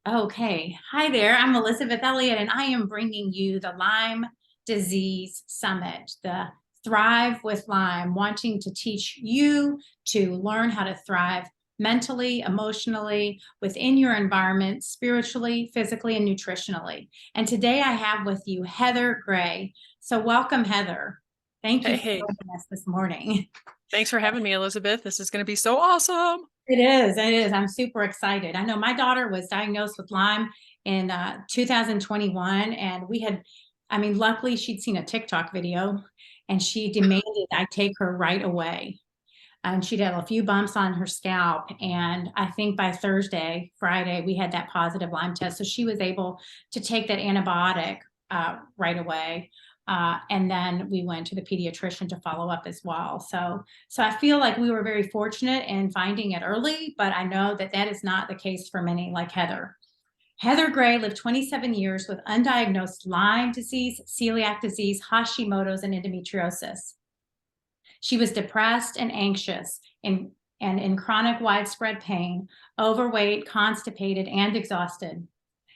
Okay. Hi there. I'm Elizabeth Elliott, and I am bringing you the Lyme Disease Summit, the Thrive with Lyme, wanting to teach you to learn how to thrive mentally, emotionally, within your environment, spiritually, physically, and nutritionally. And today I have with you Heather Gray. So, welcome, Heather. Thank you Hey, for hey, joining us this morning. thanks for having me, Elizabeth. This is going to be so awesome. It is. It is. I'm super excited. I know my daughter was diagnosed with Lyme in 2021, and I mean, luckily she'd seen a TikTok video, and she demanded I take her right away. And she'd had a few bumps on her scalp, and I think by Friday, we had that positive Lyme test, so she was able to take that antibiotic right away. And then we went to the pediatrician to follow up as well. So I feel like we were very fortunate in finding it early, but I know that that is not the case for many like Heather. Heather Gray lived 27 years with undiagnosed Lyme disease, celiac disease, Hashimoto's, and endometriosis. She was depressed and anxious and in chronic widespread pain, overweight, constipated, and exhausted.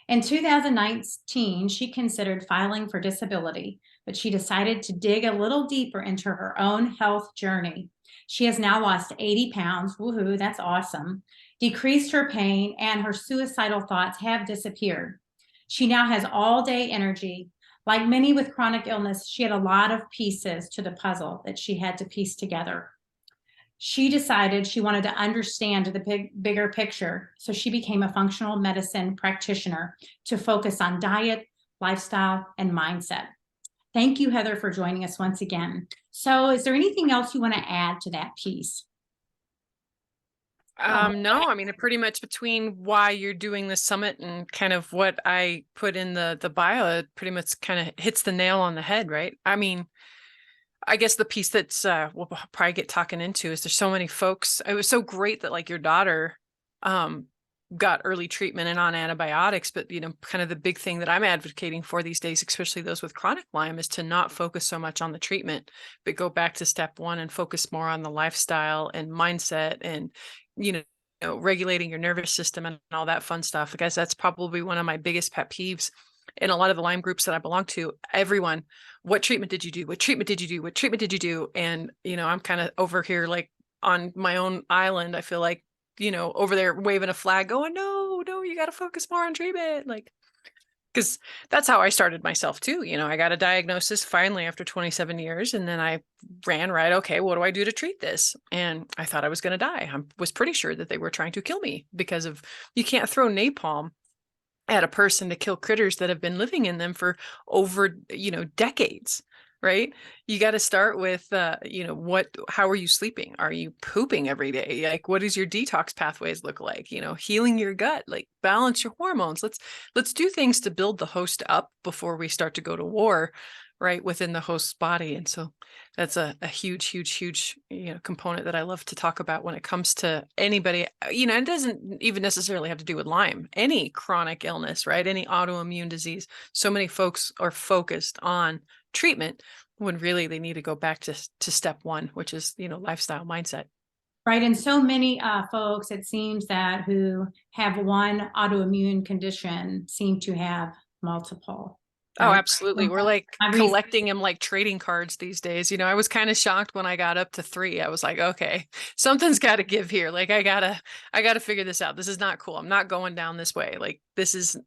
In 2019, she considered filing for disability, but she decided to dig a little deeper into her own health journey. She has now lost 80 pounds. Woohoo, that's awesome. Decreased her pain, and her suicidal thoughts have disappeared. She now has all day energy. Like many with chronic illness, she had a lot of pieces to the puzzle that she had to piece together. She decided she wanted to understand the bigger picture. So she became a functional medicine practitioner to focus on diet, lifestyle, and mindset. Thank you, Heather, for joining us once again. So, is there anything else you want to add to that piece? No, I mean, pretty much between why you're doing this summit and kind of what I put in the bio, it pretty much kind of hits the nail on the head, right? I mean, I guess the piece that's we'll probably get talking into is there's so many folks. It was so great that like your daughter um got early treatment and on antibiotics, but kind of the big thing that I'm advocating for these days, especially those with chronic Lyme, is to not focus so much on the treatment, but go back to step one and focus more on the lifestyle and mindset and you know regulating your nervous system and all that fun stuff. I guess that's probably one of my biggest pet peeves in a lot of the Lyme groups that I belong to. Everyone, what treatment did you do? What treatment did you do? What treatment did you do? And, I'm kind of over here like on my own island. I feel like, over there waving a flag going, no, no, you got to focus more on treatment. Like, because that's how I started myself too. I got a diagnosis finally after 27 years, and then I ran right. Okay, what do I do to treat this? And I thought I was going to die. I was pretty sure that they were trying to kill me because of you can't throw napalm at a person to kill critters that have been living in them for over, decades, right? You got to start with, how are you sleeping? Are you pooping every day? Like, what does your detox pathways look like? Healing your gut, like balance your hormones. Let's do things to build the host up before we start to go to war, right, within the host's body. And so that's a huge, huge, huge, component that I love to talk about when it comes to anybody. It doesn't even necessarily have to do with Lyme, any chronic illness, right? Any autoimmune disease. So many folks are focused on treatment when really they need to go back to step one, which is, lifestyle mindset. Right. And so many folks, it seems that who have one autoimmune condition seem to have multiple, Oh, right? absolutely. We're like I researched. collecting them like trading cards these days. I was kind of shocked when I got up to 3. I was like, okay, something's got to give here. Like I gotta figure this out. This is not cool. I'm not going down this way. Like this is,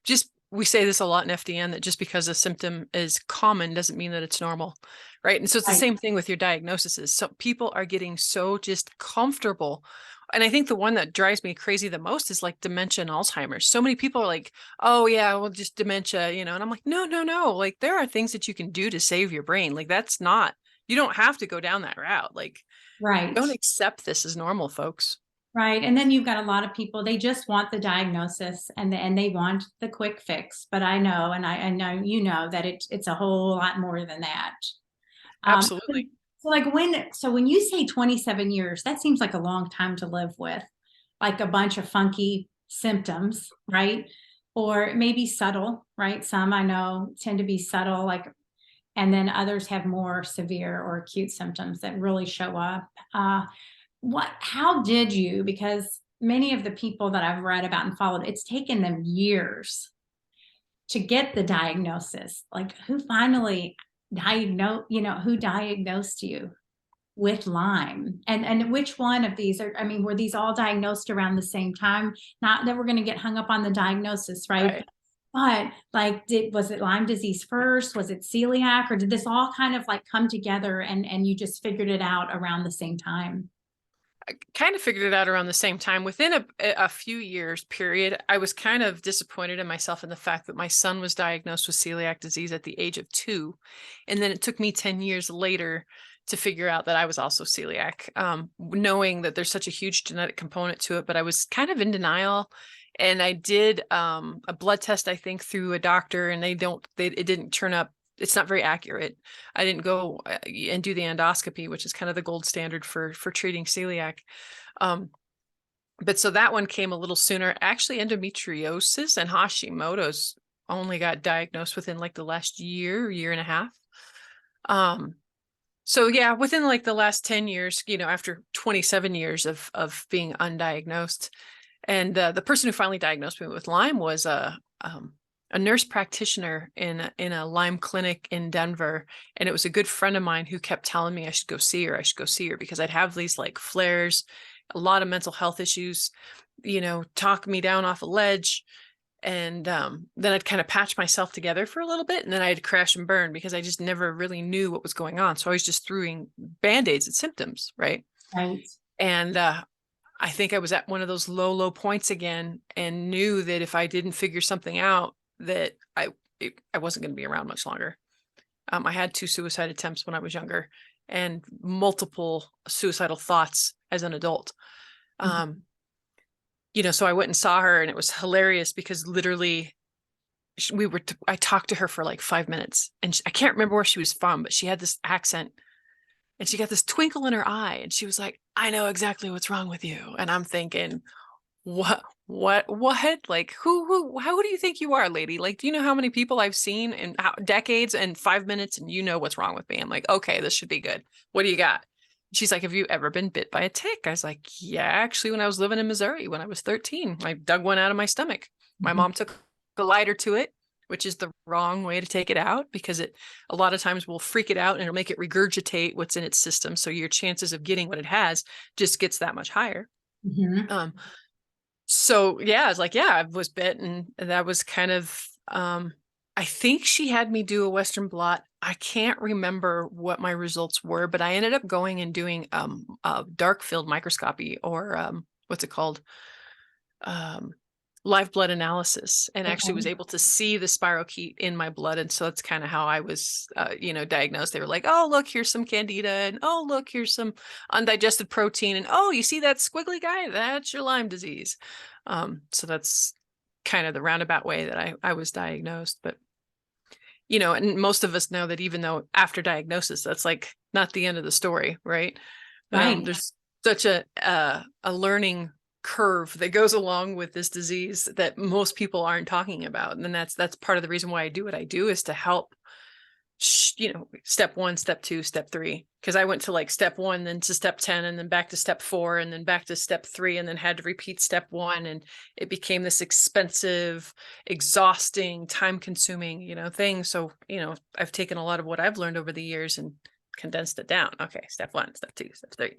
just we say this a lot in FDN that just because a symptom is common doesn't mean that it's normal. Right. And so it's the Right. same thing with your diagnoses. So people are getting so just comfortable. And I think the one that drives me crazy the most is like dementia and Alzheimer's. So many people are like, oh yeah, well just dementia, and I'm like, no, no, no. Like there are things that you can do to save your brain. Like that's not, you don't have to go down that route. Like Right. don't accept this as normal, folks. Right. And then you've got a lot of people, they just want the diagnosis and they want the quick fix. But I know, and I know you know that it's a whole lot more than that. Um, Absolutely. so when you say 27 years, that seems like a long time to live with, like a bunch of funky symptoms, right? Or maybe subtle, right? Some I know tend to be subtle, like, and then others have more severe or acute symptoms that really show up. How did you, because many of the people that I've read about and followed, it's taken them years to get the diagnosis. Like, who finally diagnosed, who diagnosed you with Lyme? And which one of these are, I mean, were these all diagnosed around the same time? Not that we're going to get hung up on the diagnosis, right? Right. But like, was it Lyme disease first? Was it celiac? Or did this all kind of like come together and you just figured it out around the same time? I kind of figured it out around the same time. Within a few years period, I was kind of disappointed in myself in the fact that my son was diagnosed with celiac disease at the age of 2. And then it took me 10 years later to figure out that I was also celiac, knowing that there's such a huge genetic component to it. But I was kind of in denial. And I did a blood test, I think, through a doctor, and it didn't turn up. It's not very accurate. I didn't go and do the endoscopy, which is kind of the gold standard for treating celiac. But so that one came a little sooner. Actually, endometriosis and Hashimoto's only got diagnosed within like the last year and a half. So yeah, within like the last 10 years, after 27 years of being undiagnosed. And the person who finally diagnosed me with Lyme was a nurse practitioner in a Lyme clinic in Denver. And it was a good friend of mine who kept telling me I should go see her. I should go see her because I'd have these like flares, a lot of mental health issues, talk me down off a ledge. And then I'd kind of patch myself together for a little bit, and then I'd crash and burn because I just never really knew what was going on. So I was just throwing Band-Aids at symptoms, right? Right. And I think I was at one of those low points again, and knew that if I didn't figure something out, that I wasn't going to be around much longer. I had 2 suicide attempts when I was younger, and multiple suicidal thoughts as an adult. So I went and saw her, and it was hilarious because literally I talked to her for like 5 minutes, and I can't remember where she was from, but she had this accent and she got this twinkle in her eye, and she was like, "I know exactly what's wrong with you." And I'm thinking, what, like, how do you think you are, lady? Like, do you know how many people I've seen in decades and 5 minutes, and you know what's wrong with me? I'm like, okay, this should be good. What do you got? She's like, "Have you ever been bit by a tick?" I was like, "Yeah, actually, when I was living in Missouri, when I was 13, I dug one out of my stomach. My mom took a lighter to it, which is the wrong way to take it out, because it a lot of times will freak it out and it'll make it regurgitate what's in its system. So your chances of getting what it has just gets that much higher." Mm-hmm. So yeah, I was like, yeah, I was bit, and that was kind of I think she had me do a Western blot. I can't remember what my results were, but I ended up going and doing a dark field microscopy, or what's it called? Live blood analysis, and actually was Okay. able to see the spirochete in my blood. And so that's kind of how I was, diagnosed. They were like, "Oh, look, here's some candida. And oh, look, here's some undigested protein. And oh, you see that squiggly guy? That's your Lyme disease." So that's kind of the roundabout way that I was diagnosed. But, and most of us know that even though after diagnosis, that's like not the end of the story, right? Right. There's such a learning curve that goes along with this disease that most people aren't talking about. And then that's part of the reason why I do what I do, is to help, step 1, step 2, step 3. Because I went to like step 1, then to step 10, and then back to step 4, and then back to step 3, and then had to repeat step 1. And it became this expensive, exhausting, time consuming, thing. So, I've taken a lot of what I've learned over the years and condensed it down. Okay, step 1, step 2, step 3.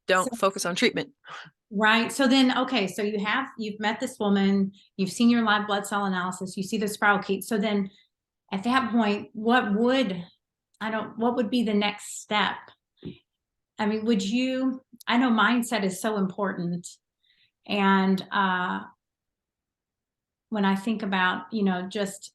Don't focus on treatment. Right. So then, okay, so you've met this woman, you've seen your live blood cell analysis, you see the spirochete. So then at that point, what would be the next step? I mean, I know mindset is so important. And when I think about, just,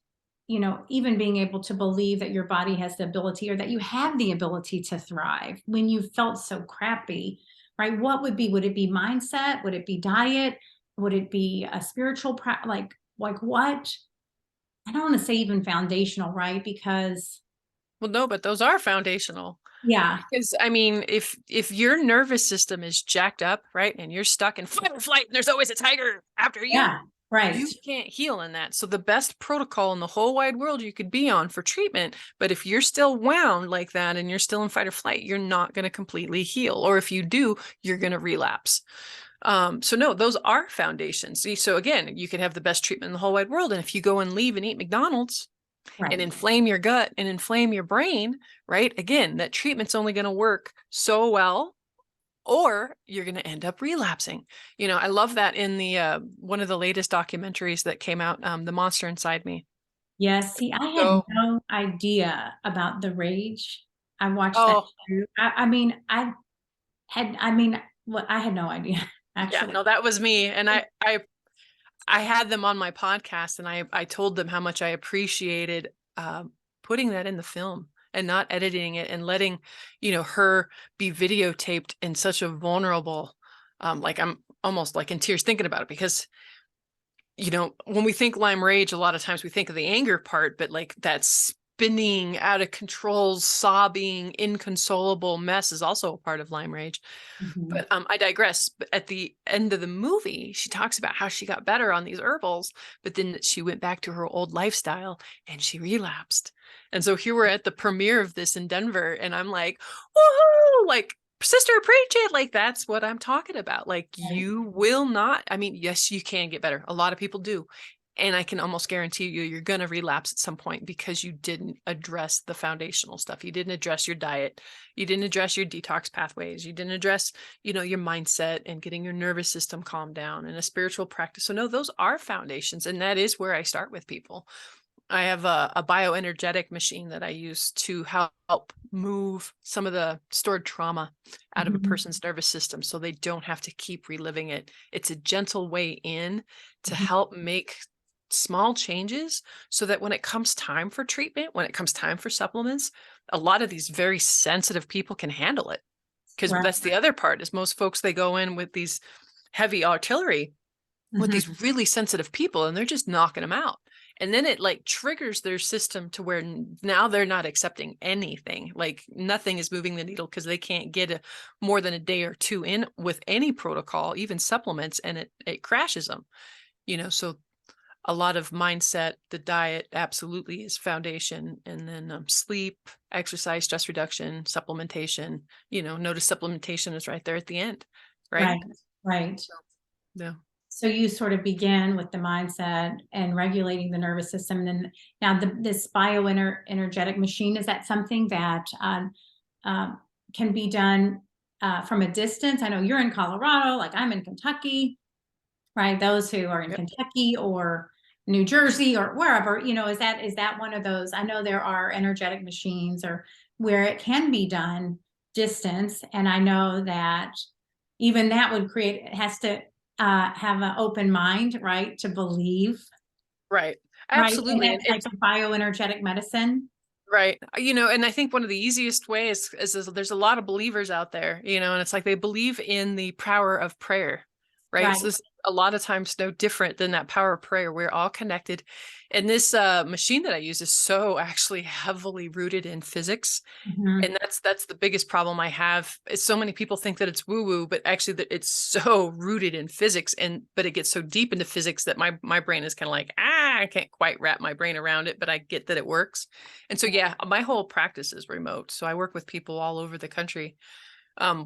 even being able to believe that your body has the ability, or that you have the ability to thrive when you felt so crappy, right? Would it be mindset? Would it be diet? Would it be a spiritual, like what? I don't want to say even foundational, right? Because Well, no, but those are foundational. yeah, Because I mean, if your nervous system is jacked up, right, and you're stuck in fight or flight, and there's always a tiger after yeah, right. you can't heal in that. So the best protocol in the whole wide world you could be on for treatment, but if you're still wound like that and you're still in fight or flight, you're not going to completely heal. Or if you do, you're going to relapse. So no, those are foundations. So again, you could have the best treatment in the whole wide world. And if you go and leave and eat McDonald's and Right. inflame your gut and inflame your brain, right? Again, that treatment's only going to work so well, or you're going to end up relapsing. I love that in the one of the latest documentaries that came out, The Monster Inside Me. Yes. See, I had So, no idea about the rage. I watched that oh, too. I had no idea yeah, actually. no, that was me. And I had them on my podcast, and I told them how much I appreciated putting that in the film and not editing it and letting, her be videotaped in such a vulnerable, like I'm almost like in tears thinking about it, because, when we think Lyme rage, a lot of times we think of the anger part, but like that spinning out of control, sobbing, inconsolable mess is also a part of Lyme rage. Mhm. But I digress. But at the end of the movie, she talks about how she got better on these herbals, but then she went back to her old lifestyle and she relapsed. And so here we're at the premiere of this in Denver, and I'm like, woohoo! Like, sister, preach it. Like, that's what I'm talking about. Like, Right. you will not. I mean, yes, you can get better. A lot of people do. And I can almost guarantee you're going to relapse at some point because you didn't address the foundational stuff. You didn't address your diet. You didn't address your detox pathways. You didn't address, your mindset and getting your nervous system calmed down and a spiritual practice. So no, those are foundations. And that is where I start with people. I have a bioenergetic machine that I use to help move some of the stored trauma out of a Mhm. person's nervous system so they don't have to keep reliving it. It's a gentle way in to Mhm. help make small changes so that when it comes time for treatment, when it comes time for supplements, a lot of these very sensitive people can handle it. Because Right. that's the other part, is most folks, they go in with these heavy artillery with Mhm. these really sensitive people, and they're just knocking them out. And then it like triggers their system to where now they're not accepting anything. Like nothing is moving the needle because they can't get more than a day or two in with any protocol, even supplements, and it crashes them. So a lot of mindset, the diet absolutely is foundation, and then sleep, exercise, stress reduction, supplementation. Notice supplementation is right there at the end, right? Right. Right. So, yeah. So you sort of begin with the mindset and regulating the nervous system. And then now this bioenergetic machine, is that something that um, can be done from a distance? I know you're in Colorado, like I'm in Kentucky, right? Those who are in Yep. Kentucky or New Jersey or wherever, is that one of those? I know there are energetic machines or where it can be done distance. And I know that even that would create, it has to have an open mind, right? To believe, Right. right? In Absolutely. that And type it's of bioenergetic medicine. right. And I think one of the easiest ways is there's a lot of believers out there, and it's like they believe in the power of prayer, right? Right. So this a lot of times no different than that power of prayer. We're all connected. And this machine that I use is so actually heavily rooted in physics. Mhm. And that's the biggest problem I have, is so many people think that it's woo woo, but actually that it's so rooted in physics, but it gets so deep into physics that my brain is kind of like, I can't quite wrap my brain around it, but I get that it works. And so yeah, my whole practice is remote, so I work with people all over the country,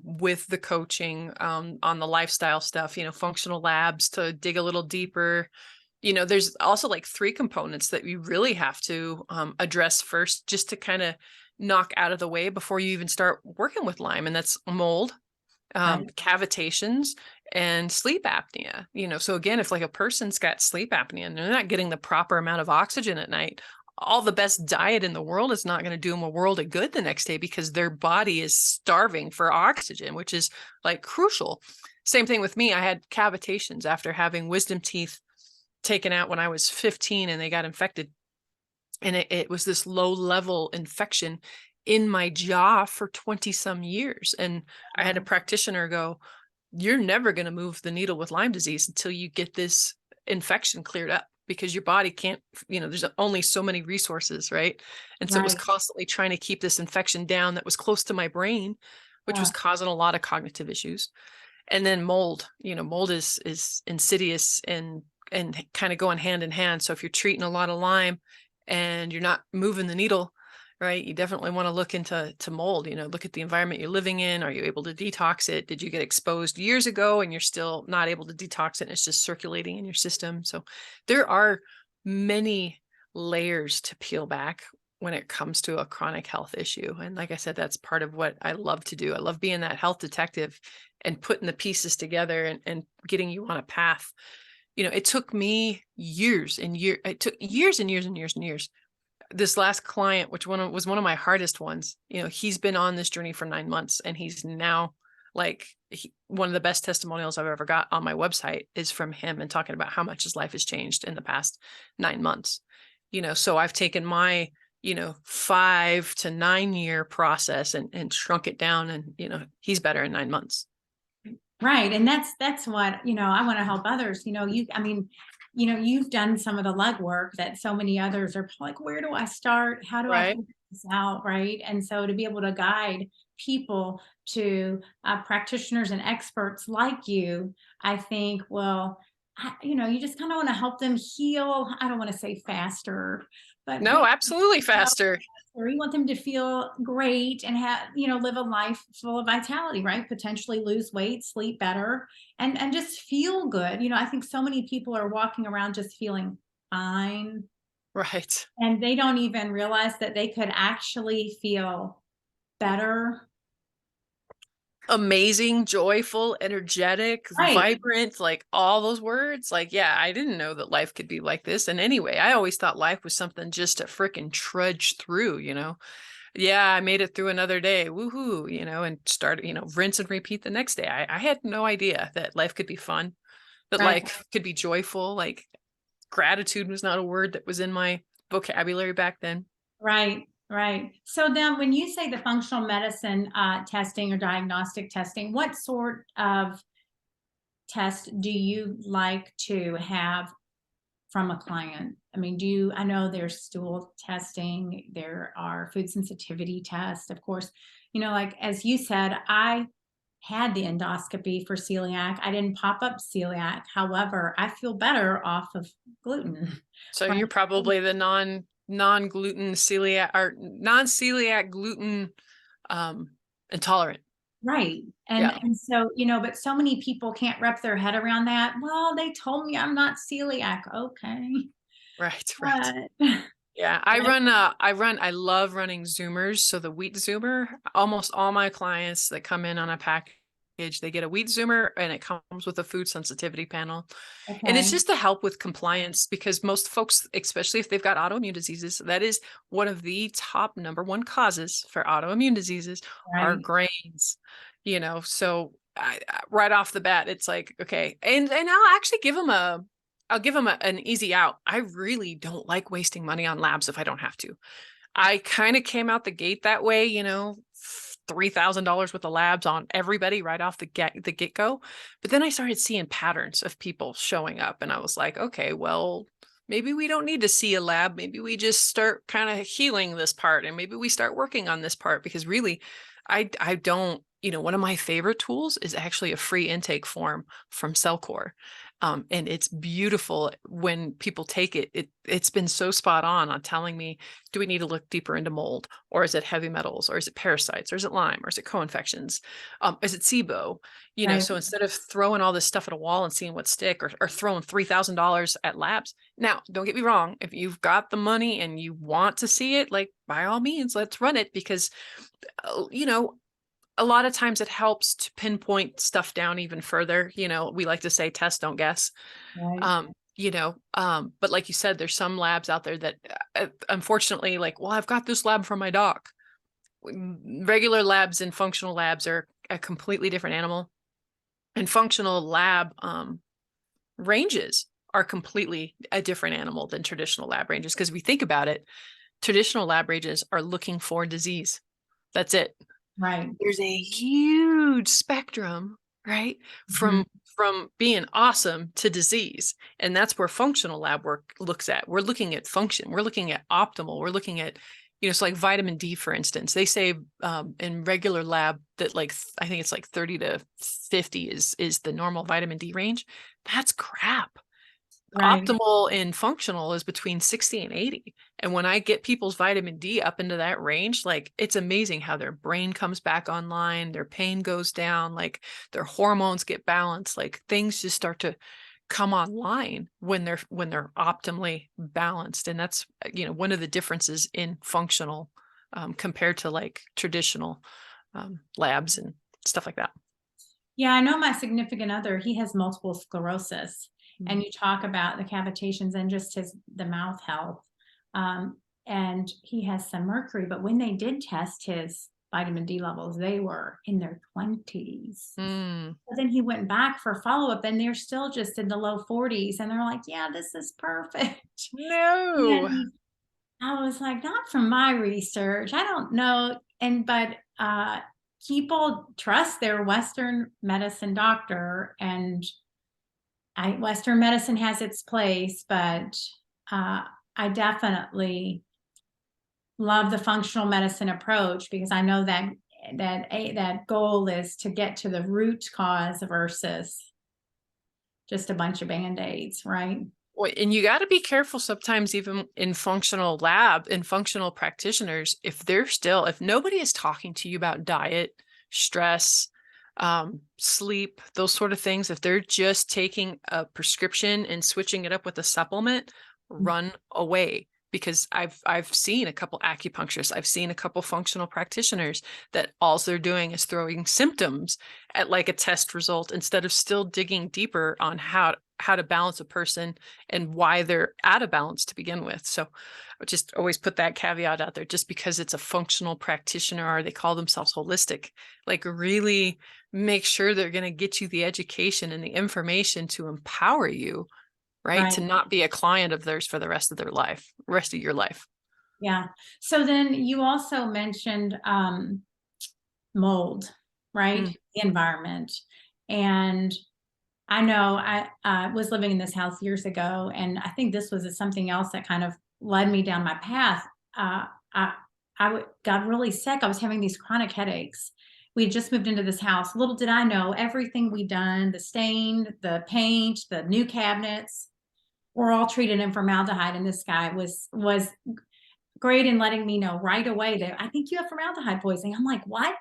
with the coaching, on the lifestyle stuff, functional labs to dig a little deeper. There's also like three components that you really have to address first, just to kind of knock out of the way before you even start working with Lyme. And that's mold, Right. cavitations, and sleep apnea. So again, if like a person's got sleep apnea and they're not getting the proper amount of oxygen at night, all the best diet in the world is not going to do them a world of good the next day, because their body is starving for oxygen, which is like crucial. Same thing with me. I had cavitations after having wisdom teeth taken out when I was 15, and they got infected. And it was this low level infection in my jaw for 20 some years. And I had a practitioner go, you're never going to move the needle with Lyme disease until you get this infection cleared up, because your body can't, there's only so many resources, right? And so it was Right. constantly trying to keep this infection down that was close to my brain, which was Yeah. causing a lot of cognitive issues. And then mold, mold is insidious and kind of going hand in hand. So if you're treating a lot of Lyme and you're not moving the needle, right? You definitely want to look into mold, look at the environment you're living in. Are you able to detox it? Did you get exposed years ago and you're still not able to detox it and it's just circulating in your system? So there are many layers to peel back when it comes to a chronic health issue. And like I said, that's part of what I love to do. I love being that health detective and putting the pieces together and getting you on a path. It took me years and years, it took years and years and years and years. This last client, which was one of my hardest ones, he's been on this journey for 9 months, and he's now like one of the best testimonials I've ever got on my website is from him and talking about how much his life has changed in the past 9 months. So I've taken my 5 to 9 year process and shrunk it down, and he's better in 9 months. Right. And that's what, I want to help others. You've done some of the legwork that so many others are like, where do I start? How do I Right. figure this out? Right. And so to be able to guide people to practitioners and experts like you, I think, well, you just kind of want to help them heal. I don't want to say faster, but No, absolutely faster. or you want them to feel great and have, live a life full of vitality, right? Potentially lose weight, sleep better, and just feel good. I think so many people are walking around just feeling fine, Right. and they don't even realize that they could actually feel better. Amazing, joyful, energetic, Right. vibrant, like all those words. Like, yeah, I didn't know that life could be like this. And anyway, I always thought life was something just to frickin' trudge through. Yeah, I made it through another day. Woohoo, and started, rinse and repeat the next day. I had no idea that life could be fun, that Right. life could be joyful. Like gratitude was not a word that was in my vocabulary back then. Right. Right. So then when you say the functional medicine testing or diagnostic testing, what sort of test do you like to have from a client? I know there's stool testing, there are food sensitivity tests, of course. Like as you said, I had the endoscopy for celiac. I didn't pop up celiac. However, I feel better off of gluten. So Right. you're probably the non-gluten celiac or non-celiac gluten um intolerant. Right. And Yeah. and so, but so many people can't wrap their head around that. Well, they told me I'm not celiac. Okay. Right, right. But Yeah, I love running Zoomers. So the wheat Zoomer, almost all my clients that come in on a package, they get a wheat Zoomer and it comes with a food sensitivity panel. And it's okay. just to help with compliance because most folks, especially if they've got autoimmune diseases, that is one of the top number one causes for autoimmune diseases are Right. grains, so right off the bat, it's like, okay. And I'll actually I'll give them an easy out. I really don't like wasting money on labs if I don't have to. I kind of came out the gate that way, $3,000 worth of labs on everybody right off the get go. But then I started seeing patterns of people showing up, and I was like, okay, well, maybe we don't need to see a lab. Maybe we just start kind of healing this part, and maybe we start working on this part because really, I don't. One of my favorite tools is actually a free intake form from Cellcore. And it's beautiful when people take it. It's been so spot on telling me, do we need to look deeper into mold, or is it heavy metals, or is it parasites, or is it Lyme, or is it co-infections? Is it SIBO? Right. So instead of throwing all this stuff at a wall and seeing what stick, or throwing $3,000 at labs. Now, don't get me wrong. If you've got the money and you want to see it, like by all means, let's run it because, you know, a lot of times it helps to pinpoint stuff down even further. We like to say test, don't guess. Right. But like you said, there's some labs out there that unfortunately, like, well, I've got this lab from my doc. Regular labs and functional labs are a completely different animal. And functional lab ranges are completely a different animal than traditional lab ranges. Because if we think about it, traditional lab ranges are looking for disease. That's it. Right. There's a huge spectrum, right? Mhm. From being awesome to disease. And that's where functional lab work looks at. We're looking at function. We're looking at optimal. We're looking at, so like vitamin D, for instance, they say in regular lab that I think it's like 30 to 50 is the normal vitamin D range. That's crap. Right. Optimal and functional is between 60 and 80. And when I get people's vitamin D up into that range, like it's amazing how their brain comes back online, their pain goes down, like their hormones get balanced, like things just start to come online when they're optimally balanced. And that's, one of the differences in functional compared to like traditional labs and stuff like that. Yeah, I know my significant other, he has multiple sclerosis. Mm. And you talk about the cavitations and just the mouth health. And he has some mercury, but when they did test his vitamin D levels, they were in their 20s. Mm. But then he went back for follow-up and they're still just in the low 40s. And they're like, yeah, this is perfect. No. And I was like, not from my research. I don't know. But people trust their Western medicine doctor, and Western medicine has its place, but I definitely love the functional medicine approach because I know that goal is to get to the root cause versus just a bunch of band-aids, right? Well, and you got to be careful sometimes, even in functional practitioners, if nobody is talking to you about diet, stress, sleep, those sort of things, if they're just taking a prescription and switching it up with a supplement, run away. Because I've seen a couple acupuncturists, I've seen a couple functional practitioners that all they're doing is throwing symptoms at like a test result instead of still digging deeper on how to balance a person and why they're out of balance to begin with. So I just always put that caveat out there. Just because it's a functional practitioner or they call themselves holistic, like really make sure they're going to get you the education and the information to empower you, right? Right. To not be a client of theirs for the rest of your life. Yeah. So then you also mentioned mold, right? Mm. The environment. And I know I was living in this house years ago, and I think this was something else that kind of led me down my path. I got really sick. I was having these chronic headaches. We had just moved into this house. Little did I know, everything we'd done, the stain, the paint, the new cabinets, were all treated in formaldehyde. And this guy was great in letting me know right away that I think you have formaldehyde poisoning. I'm like, what?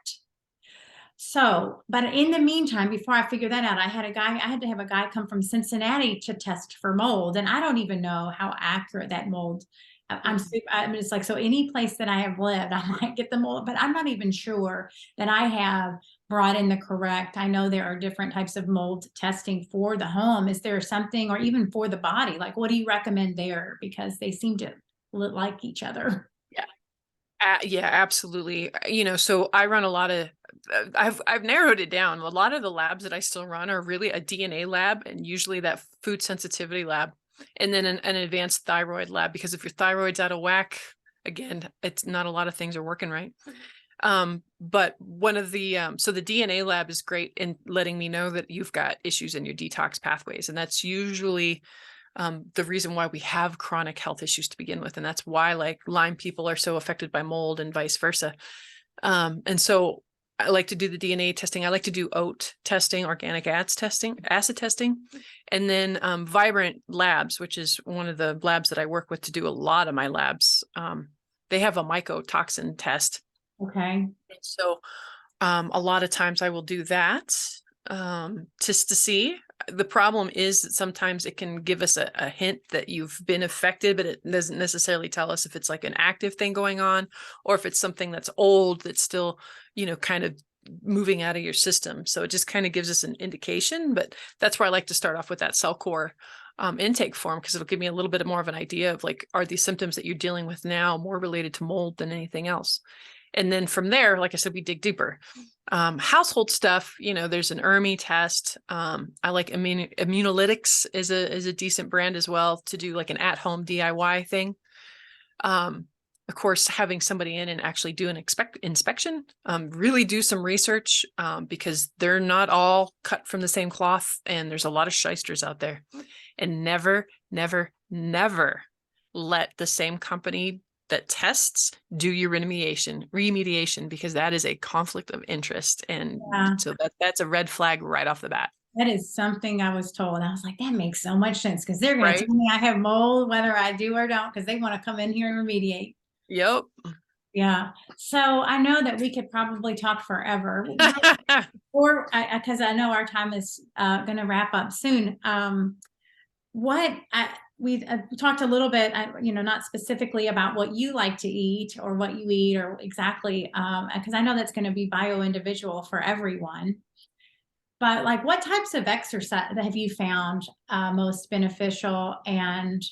So, but in the meantime, before I figured that out, I had to have a guy come from Cincinnati to test for mold. And I don't even know how accurate that mold. I mean, it's like, so any place that I have lived, I might get the mold, but I'm not even sure that I have brought in the correct. I know there are different types of mold testing for the home. Is there something, or even for the body? Like, what do you recommend there? Because they seem to look like each other. Yeah. Yeah, absolutely. So I run a lot of, I've narrowed it down. A lot of the labs that I still run are really a DNA lab and usually that food sensitivity lab, and then an advanced thyroid lab, because if your thyroid's out of whack, again, it's not a lot of things are working right. But one of the, so the DNA lab is great in letting me know that you've got issues in your detox pathways. And that's usually the reason why we have chronic health issues to begin with. And that's why like Lyme people are so affected by mold and vice versa. And so I like to do the DNA testing. I like to do oat testing, organic acid testing, and then Vibrant Labs, which is one of the labs that I work with to do a lot of my labs. They have a mycotoxin test. Okay. So a lot of times I will do that just to see. The problem is that sometimes it can give us a hint that you've been affected, but it doesn't necessarily tell us if it's like an active thing going on or if it's something that's old that's still, kind of moving out of your system. So it just kind of gives us an indication, but that's where I like to start off with that cell core intake form, because it'll give me a little bit more of an idea of like, are these symptoms that you're dealing with now more related to mold than anything else? And then from there, like I said, we dig deeper. Household stuff, there's an ERMI test. I like Immunolytics is a decent brand as well to do like an at-home DIY thing. Of course, having somebody in and actually do an inspection, really do some research, because they're not all cut from the same cloth, and there's a lot of shysters out there. And never, never, never let the same company that tests do your remediation, because that is a conflict of interest. And Yeah. so that's a red flag right off the bat. That is something I was told. I was like, that makes so much sense because they're going to Right? tell me I have mold, whether I do or don't, because they want to come in here and remediate. Yep. Yeah. So I know that we could probably talk forever, or because I know our time is going to wrap up soon. What we talked a little bit, not specifically about what you like to eat or what you eat or exactly, because I know that's going to be bio individual for everyone. But like, what types of exercise have you found most beneficial? And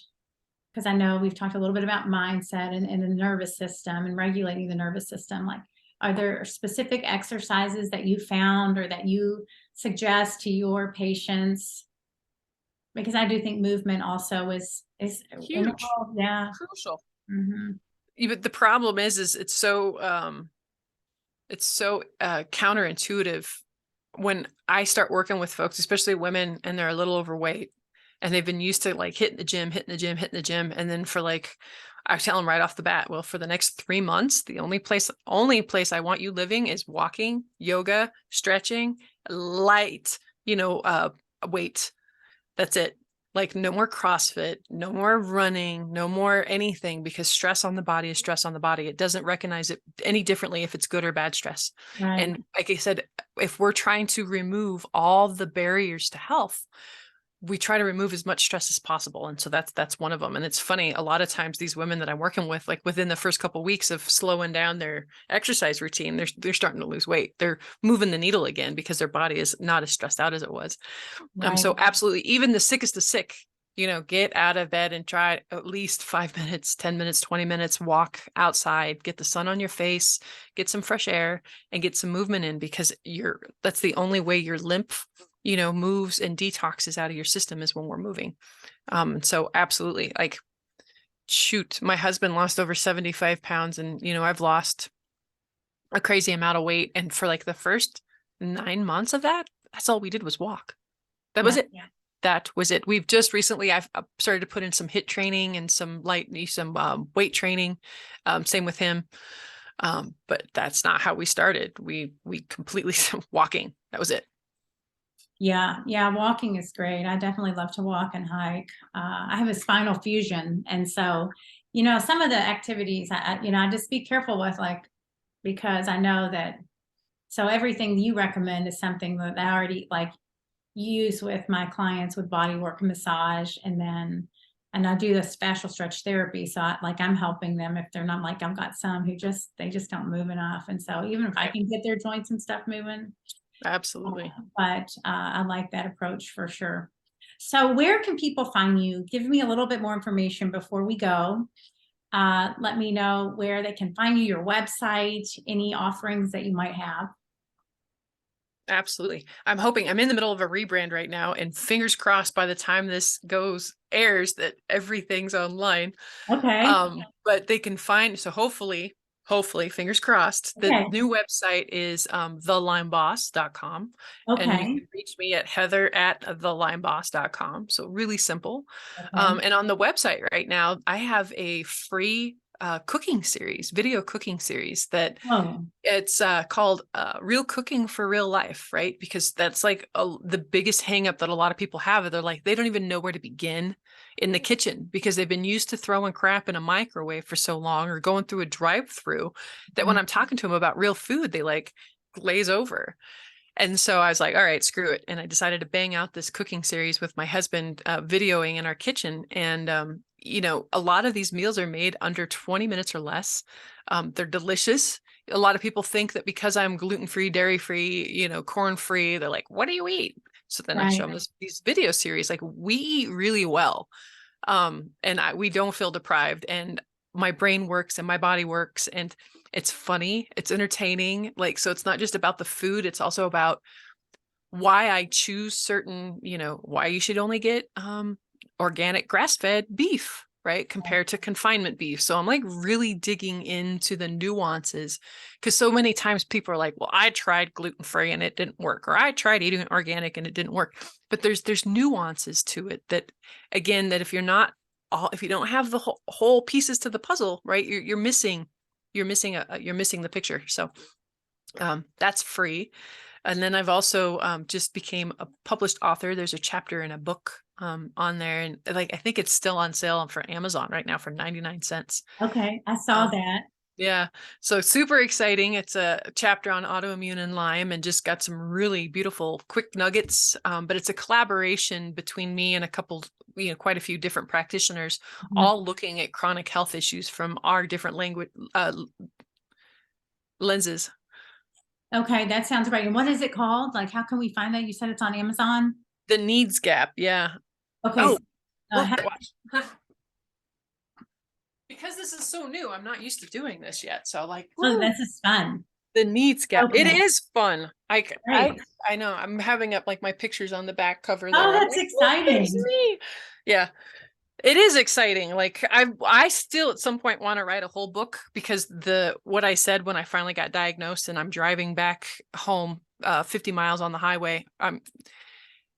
because I know we've talked a little bit about mindset and the nervous system and regulating the nervous system. Like, are there specific exercises that you found or that you suggest to your patients? Because I do think movement also is Huge, integral. Yeah. crucial. Hmm. But the problem is it's so counterintuitive when I start working with folks, especially women, and they're a little overweight and they've been used to like hitting the gym, hitting the gym, hitting the gym. And then for like, I tell them right off the bat, well, for the next 3 months, the only place I want you living is walking, yoga, stretching, light, weight. That's it. Like no more CrossFit, no more running, no more anything, because stress on the body is stress on the body. It doesn't recognize it any differently if it's good or bad stress. Right. And like I said, if we're trying to remove all the barriers to health, we try to remove as much stress as possible. And so that's one of them. And it's funny, a lot of times these women that I'm working with, like within the first couple of weeks of slowing down their exercise routine, they're starting to lose weight. They're moving the needle again because their body is not as stressed out as it was. Right. So absolutely, even the sickest of sick, get out of bed and try at least 5 minutes, 10 minutes, 20 minutes, walk outside, get the sun on your face, get some fresh air and get some movement in, because that's the only way your lymph, moves and detoxes out of your system is when we're moving. So absolutely, like, shoot, my husband lost over 75 pounds and, I've lost a crazy amount of weight. And for like the first 9 months of that's all we did was walk. That was Yeah. it. That was it. We've just recently, I've started to put in some HIIT training and some weight training. Same with him. But that's not how we started. We completely walking. That was it. Yeah, yeah, walking is great. I definitely love to walk and hike. I have a spinal fusion, and so some of the activities I just be careful with, like, because I know that. So everything you recommend is something that I already like use with my clients with body work and massage, and I do the fascial stretch therapy. So I'm helping them if they're not, like, I've got some who they just don't move enough, and so even if I Right. can get their joints and stuff moving. Absolutely. But I like that approach for sure. So where can people find you? Give me a little bit more information before we go. Let me know where they can find you, your website, any offerings that you might have. Absolutely. I'm in the middle of a rebrand right now, and fingers crossed by the time this airs that everything's online. Okay. But they can find, so hopefully, fingers crossed, the Okay. new website is thelymeBoss.com. And you Okay. can reach me at heather@thelymeBoss.com. So really simple. Okay. And on the website right now, I have a free video cooking series that Oh, it's called Real Cooking for Real Life, right? Because that's like the biggest hang up that a lot of people have. They're like, they don't even know where to begin in the kitchen because they've been used to throwing crap in a microwave for so long or going through a drive-through that when I'm talking to them about real food, they like glaze over. And so I was like, all right, screw it. And I decided to bang out this cooking series with my husband, videoing in our kitchen. And, a lot of these meals are made under 20 minutes or less. They're delicious. A lot of people think that because I'm gluten-free, dairy-free, corn-free, they're like, what do you eat? So then I show right. them these video series, like we eat really well. And we don't feel deprived, and my brain works and my body works, and it's funny, it's entertaining. Like, so it's not just about the food, it's also about why I choose certain, why you should only get organic grass-fed beef, right? Compared to confinement beef. So I'm like really digging into the nuances, because so many times people are like, well, I tried gluten-free and it didn't work, or I tried eating organic and it didn't work. But there's nuances to it that, again, that if you don't have the whole pieces to the puzzle, right, you're missing the picture. So that's free. And then I've also just became a published author. There's a chapter in a book on there, and like I think it's still on sale for Amazon right now for 99 cents. Okay, I saw that. Yeah, so super exciting. It's a chapter on autoimmune and Lyme, and just got some really beautiful quick nuggets. But it's a collaboration between me and a couple, quite a few different practitioners, Mhm. all looking at chronic health issues from our different language lenses. Okay, that sounds great. And what is it called? Like, how can we find that? You said it's on Amazon? The needs gap, yeah. Okay, Oh, so, look, watch. Because this is so new, I'm not used to doing this yet. So like, oh, woo, this is fun. the needs gap. It Okay, is fun. great. I know. I'm having up like my pictures on the back cover Oh, there. I'm that's like, look, there's exciting. me. Yeah, it is exciting. Like I still at some point want to write a whole book, because what I said when I finally got diagnosed and I'm driving back home 50 miles on the highway,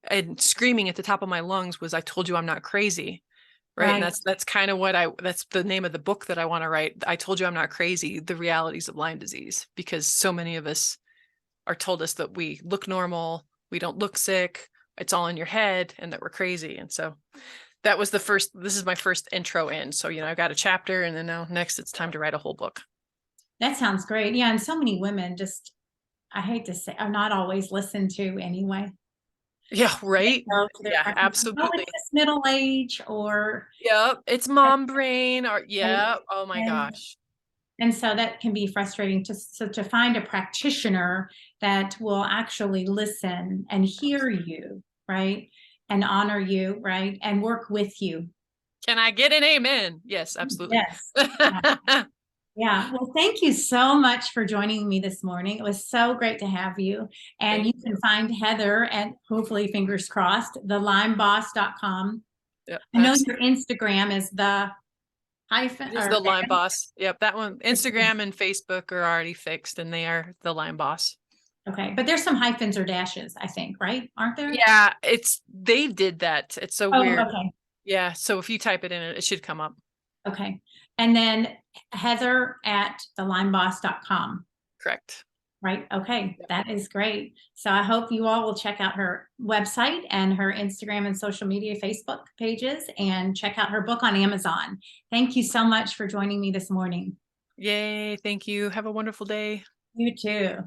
and screaming at the top of my lungs was, I told you I'm not crazy. Right. And Right. that's kind of that's the name of the book that I want to write. I told you I'm not crazy, the realities of Lyme disease, because so many of us are told us that we look normal, we don't look sick, it's all in your head, and that we're crazy. And so this is my first intro in. So, I've got a chapter, and then now next it's time to write a whole book. That sounds great. Yeah, and so many women just, I hate to say, are not always listened to anyway. Yeah, They right. go to their Yeah, practitioner, oh, absolutely. it's just middle age or Yeah, it's mom brain, or right. yeah. Oh my And gosh. and so that can be frustrating to find a practitioner that will actually listen and hear you, right? And honor you, right? And work with you. Can I get an amen? Yes, absolutely. Yes. Yeah. Well, thank you so much for joining me this morning. It was so great to have you. And Thank you can find Heather at, hopefully, fingers crossed, thelymeboss.com. you. I know your Instagram is the hyphen It is or the Lyme Boss. Yep, that one. Instagram and Facebook are already fixed, and they are the Lyme Boss. okay, but there's some hyphens or dashes, I think, right? Aren't there? Yeah, they did that. It's so Oh, weird. okay. Yeah, so if you type it in, it should come up. Okay. And then Heather at thelymeboss.com. Correct. Right. Okay. Yep. That is great. So I hope you all will check out her website and her Instagram and social media, Facebook pages, and check out her book on Amazon. Thank you so much for joining me this morning. Yay, thank you. Have a wonderful day. You too.